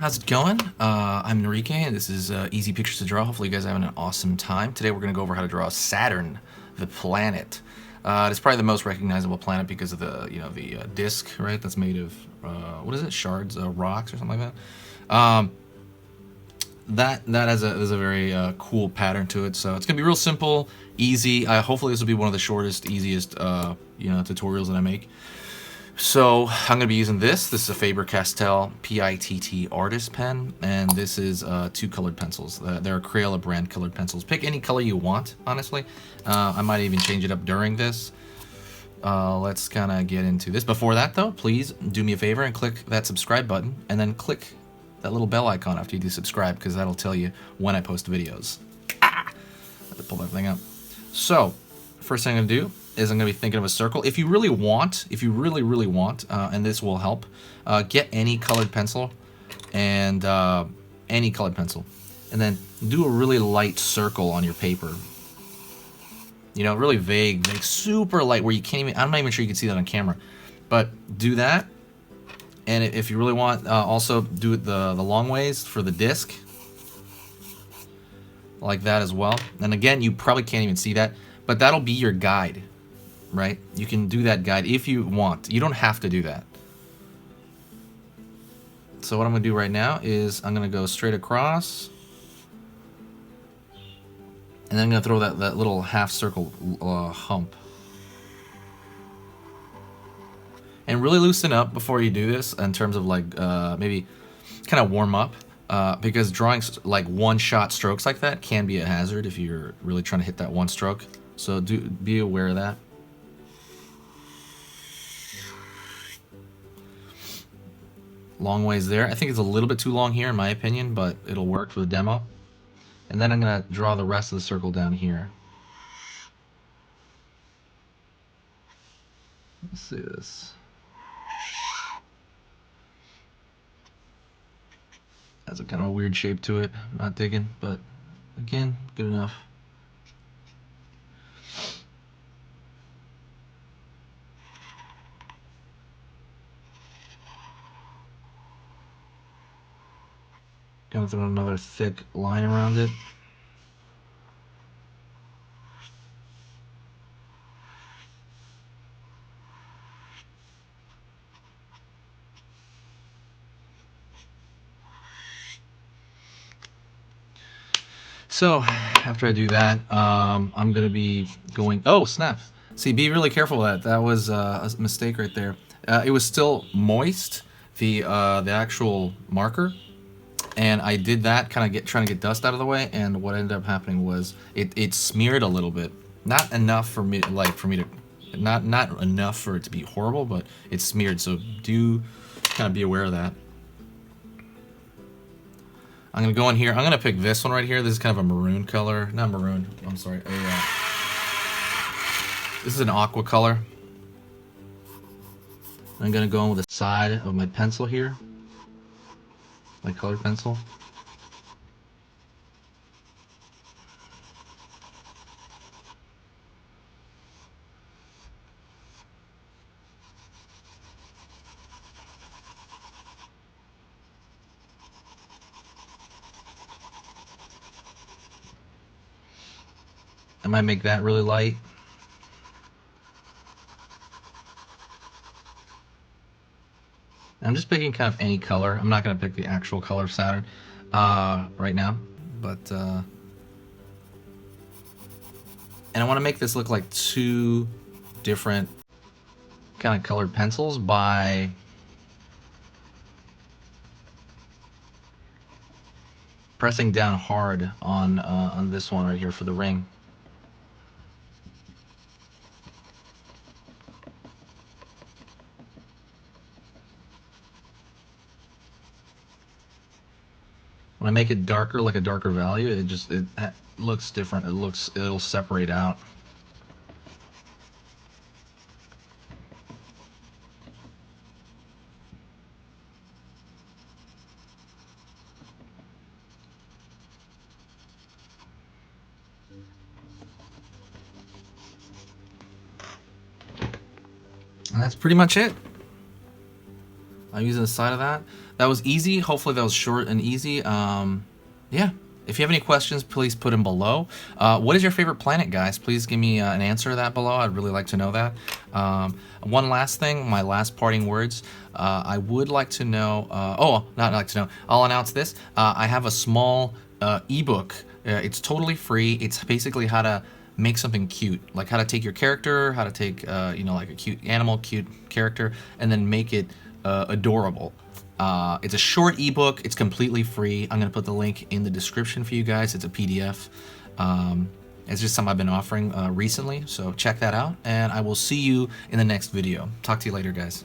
how's it going? I'm Enrique, and this is Easy Pictures to Draw. Hopefully you guys are having an awesome time. Today we're going to go over how to draw Saturn, the planet. It's probably the most recognizable planet because of the disc, right? That's made of, what is it, shards, rocks or something like that. That has a very cool pattern to it, so it's going to be real simple, easy. Hopefully this will be one of the shortest, easiest, tutorials that I make. So I'm going to be using this. This is a Faber-Castell PITT artist pen, and this is 2 colored pencils. They're Crayola brand colored pencils. Pick any color you want, honestly. I might even change it up during this. Let's kind of get into this. Before that, though, please do me a favor and click that subscribe button, and then click that little bell icon after you do subscribe, because that'll tell you when I post videos. I have to pull that thing up. So, first thing I'm going to do is I'm going to be thinking of a circle. If you really want, and this will help, get any colored pencil, and any colored pencil, and then do a really light circle on your paper. You know, really vague, super light, where you can't even, I'm not even sure you can see that on camera, but do that. And if you really want, also do it the long ways for the disc, like that as well. And again, you probably can't even see that, but that'll be your guide. Right? You can do that guide if you want. You don't have to do that. So what I'm going to do right now is I'm going to go straight across. And then I'm going to throw that little half circle hump. And really loosen up before you do this in terms of like maybe kind of warm up. Because drawing like one-shot strokes like that can be a hazard if you're really trying to hit that one stroke. So be aware of that. Long ways there. I think it's a little bit too long here in my opinion, but it'll work for the demo. And then I'm going to draw the rest of the circle down here. Let's see this. Has a kind of a weird shape to it. I'm not digging, but again, good enough. Gonna throw another thick line around it. So after I do that, I'm gonna be going. Oh snap! See, be really careful with that. That was a mistake right there. It was still moist, the actual marker. And I did that kind of trying to get dust out of the way, and what ended up happening was it smeared a little bit. Not enough for me to not enough for it to be horrible, but it smeared. So do kind of be aware of that. I'm gonna go in here. I'm gonna pick this one right here. This is kind of a maroon color. Not maroon. I'm sorry. This is an aqua color. I'm gonna go in with the side of my pencil here. My colored pencil. I might make that really light. I'm just picking kind of any color. I'm not going to pick the actual color of Saturn right now, but and I want to make this look like 2 different kind of colored pencils by pressing down hard on this one right here for the ring. When I make it darker, like a darker value, it looks different. It'll separate out. And that's pretty much it. I'm using the side of that. That was easy. Hopefully that was short and easy. Yeah. If you have any questions, please put them below. What is your favorite planet, guys? Please give me an answer to that below. I'd really like to know that. One last thing, my last parting words. I would like to know. Not like to know. I'll announce this. I have a small ebook. It's totally free. It's basically how to make something cute, like how to take your character, how to take like a cute animal, cute character, and then make it adorable. It's a short ebook. It's completely free. I'm gonna put the link in the description for you guys. It's a PDF. It's just something I've been offering recently, so check that out, and I will see you in the next video. Talk to you later, guys.